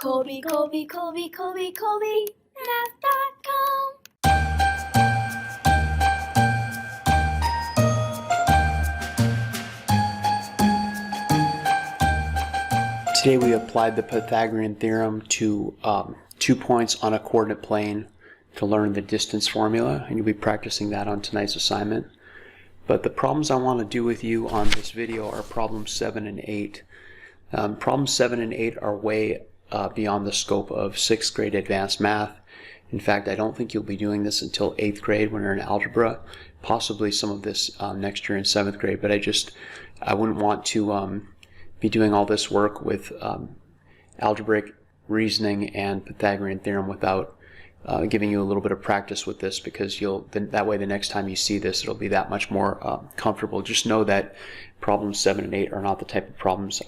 Colby, math.com. Today we applied the Pythagorean Theorem to 2 points on a coordinate plane to learn the distance formula, and you'll be practicing that on tonight's assignment. But the problems I want to do with you on this video are problems 7 and 8. Problems 7 and 8 are way beyond the scope of 6th grade advanced math. In fact, I don't think you'll be doing this until 8th grade when you're in algebra, possibly some of this next year in 7th grade, but I wouldn't want to be doing all this work with algebraic reasoning and Pythagorean theorem without giving you a little bit of practice with this, because that way the next time you see this it'll be that much more comfortable. Just know that problems 7 and 8 are not the type of problems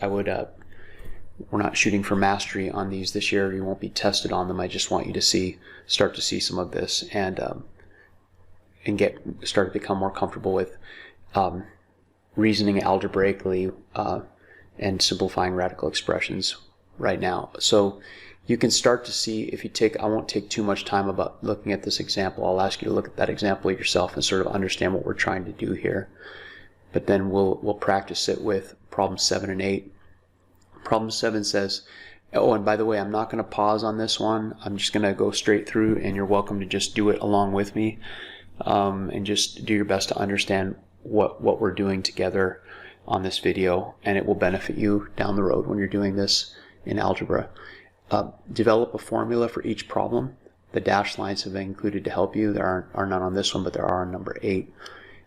we're not shooting for mastery on these this year. You won't be tested on them. I just want you to start to see some of this and start to become more comfortable with reasoning algebraically and simplifying radical expressions right now. So you can start to see, I won't take too much time about looking at this example. I'll ask you to look at that example yourself and sort of understand what we're trying to do here. But then we'll practice it with problems 7 and 8. Problem 7 says, oh, and by the way, I'm not going to pause on this one. I'm just going to go straight through, and you're welcome to just do it along with me and just do your best to understand what we're doing together on this video, and it will benefit you down the road when you're doing this in algebra. Develop a formula for each problem. The dashed lines have been included to help you. There are none on this one, but there are on number 8.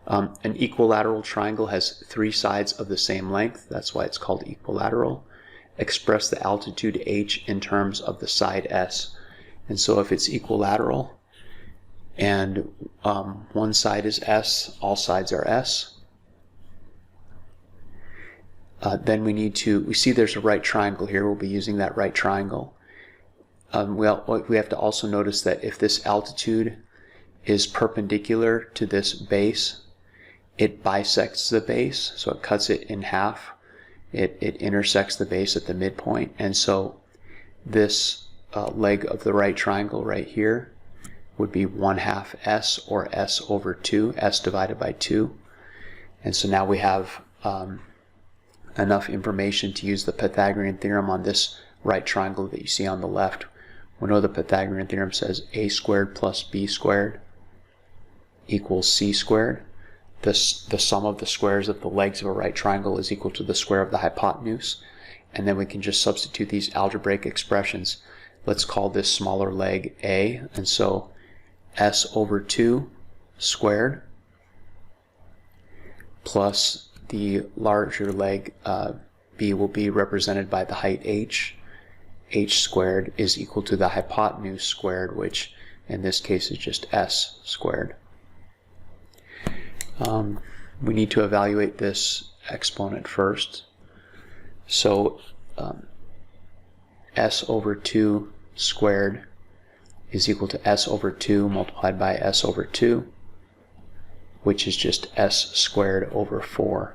An equilateral triangle has 3 sides of the same length. That's why it's called equilateral. Express the altitude h in terms of the side s. And so if it's equilateral and one side is s, all sides are s, then we see there's a right triangle here. We'll be using that right triangle. We have to also notice that if this altitude is perpendicular to this base, it bisects the base, so it cuts it in half. It intersects the base at the midpoint, and so this leg of the right triangle right here would be 1/2 s, or s over 2, s divided by 2. And so now we have enough information to use the Pythagorean theorem on this right triangle that you see on the left. We know the Pythagorean theorem says a squared plus b squared equals c squared. The sum of the squares of the legs of a right triangle is equal to the square of the hypotenuse. And then we can just substitute these algebraic expressions. Let's call this smaller leg a, and so s over 2 squared plus the larger leg b will be represented by the height h. H squared is equal to the hypotenuse squared, which in this case is just s squared. We need to evaluate this exponent first. So s over 2 squared is equal to s over 2 multiplied by s over 2, which is just s squared over 4.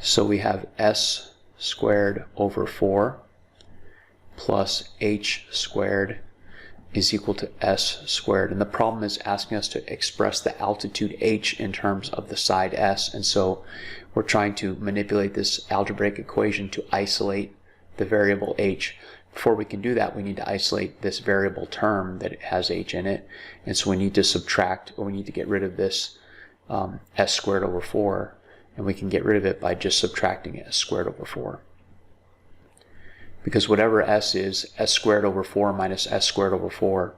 So we have s squared over 4 plus h squared is equal to s squared. And the problem is asking us to express the altitude h in terms of the side s, and so we're trying to manipulate this algebraic equation to isolate the variable h. Before we can do that, we need to isolate this variable term that has h in it, and so we need to subtract, or we need to get rid of this s squared over 4, and we can get rid of it by just subtracting s squared over 4. Because whatever s is, s squared over 4 minus s squared over 4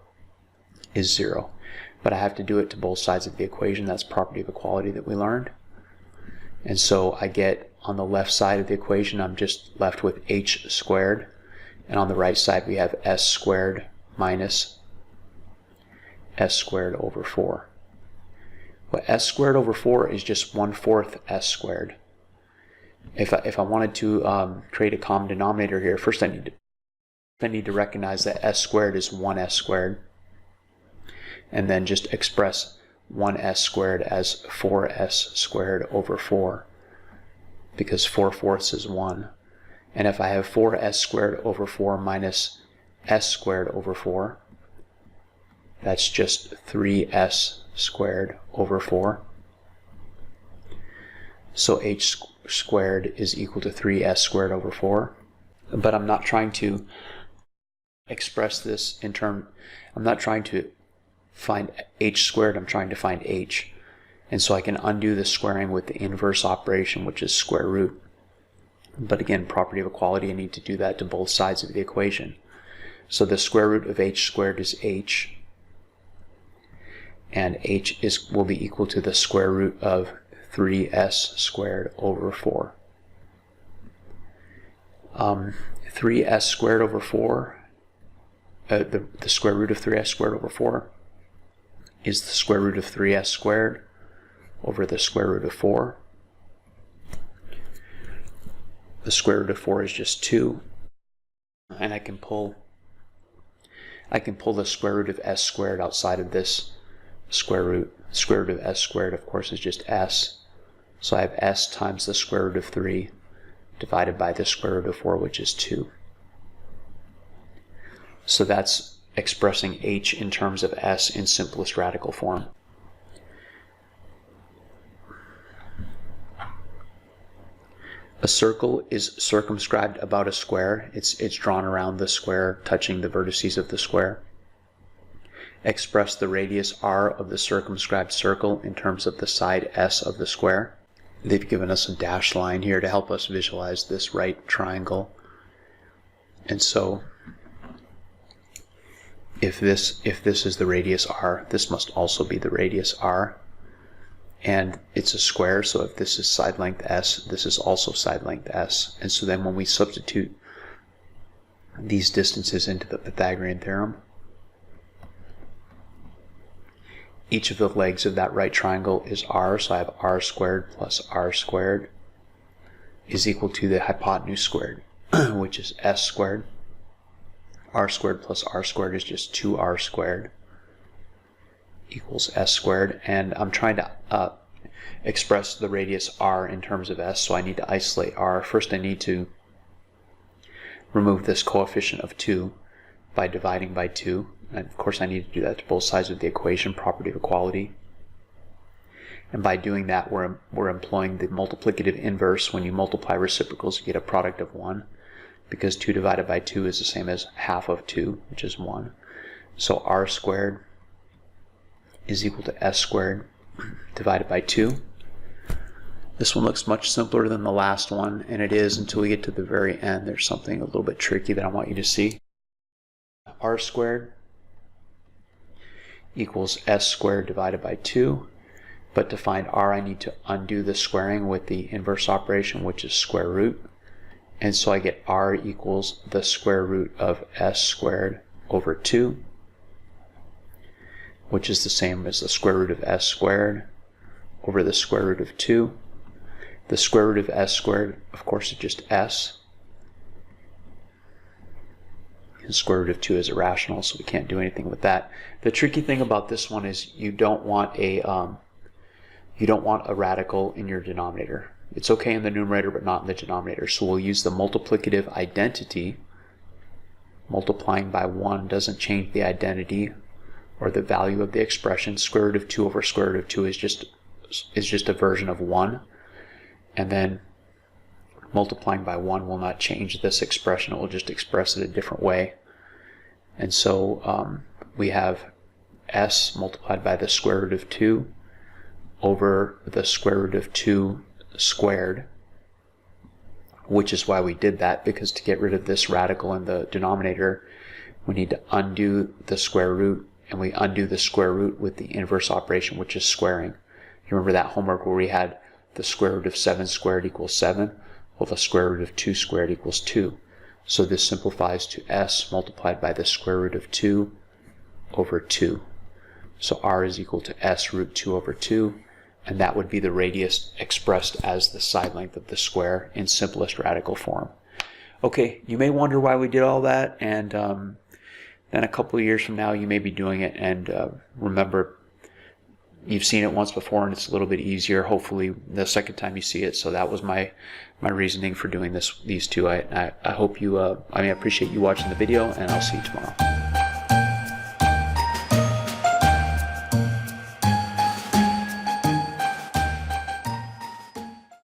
is 0. But I have to do it to both sides of the equation. That's property of equality that we learned. And so I get, on the left side of the equation, I'm just left with h squared. And on the right side we have s squared minus s squared over 4. Well, s squared over 4 is just 1/4 s squared. If I wanted to create a common denominator here, first I need to recognize that s squared is 1s squared, and then just express 1s squared as 4s squared over 4, because 4/4 is 1. And if I have 4s squared over 4 minus s squared over 4, that's just 3s squared over 4. So h squared is equal to 3s squared over 4. But I'm not trying to express this in term, I'm not trying to find h squared, I'm trying to find h. And so I can undo the squaring with the inverse operation, which is square root. But again, property of equality, I need to do that to both sides of the equation. So the square root of h squared is h, and h will be equal to the square root of 3s squared over 4. 3s squared over 4, the square root of 3s squared over 4 is the square root of 3s squared over the square root of 4. The square root of 4 is just 2, and I can pull the square root of s squared outside of this square root. Square root of s squared, of course, is just s. So I have s times the square root of 3 divided by the square root of 4, which is 2. So that's expressing h in terms of s in simplest radical form. A circle is circumscribed about a square. It's drawn around the square, touching the vertices of the square. Express the radius r of the circumscribed circle in terms of the side s of the square. They've given us a dashed line here to help us visualize this right triangle. And so if this is the radius r, this must also be the radius r. And it's a square, so if this is side length s, this is also side length s. And so then when we substitute these distances into the Pythagorean theorem, each of the legs of that right triangle is r, so I have r squared plus r squared is equal to the hypotenuse squared, which is s squared. R squared plus r squared is just 2r squared equals s squared. And I'm trying to express the radius r in terms of s, so I need to isolate r. First I need to remove this coefficient of 2 by dividing by 2. And of course I need to do that to both sides of the equation, property of equality. And by doing that, we're employing the multiplicative inverse. When you multiply reciprocals, you get a product of 1, because 2 divided by 2 is the same as half of 2, which is 1. So r squared is equal to s squared divided by 2. This one looks much simpler than the last one, and it is until we get to the very end. There's something a little bit tricky that I want you to see. R squared equals s squared divided by 2. But to find r, I need to undo the squaring with the inverse operation, which is square root. And so I get r equals the square root of s squared over 2, which is the same as the square root of s squared over the square root of 2. The square root of s squared, of course, is just s. And square root of 2 is irrational, so we can't do anything with that. The tricky thing about this one is you don't want a radical in your denominator. It's okay in the numerator, but not in the denominator. So we'll use the multiplicative identity. Multiplying by 1 doesn't change the identity or the value of the expression. Square root of 2 over square root of 2 is just a version of 1. And then multiplying by 1 will not change this expression. It will just express it a different way. And so we have s multiplied by the square root of 2 over the square root of 2 squared, which is why we did that, because to get rid of this radical in the denominator, we need to undo the square root, and we undo the square root with the inverse operation, which is squaring. You remember that homework where we had the square root of 7 squared equals 7? Well, the square root of 2 squared equals 2. So this simplifies to s multiplied by the square root of 2 over 2. So r is equal to s root 2 over 2, and that would be the radius expressed as the side length of the square in simplest radical form. Okay, you may wonder why we did all that, and then a couple of years from now you may be doing it, and remember, you've seen it once before and it's a little bit easier, hopefully, the second time you see it. So that was my reasoning for doing these two. I hope you, I appreciate you watching the video, and I'll see you tomorrow.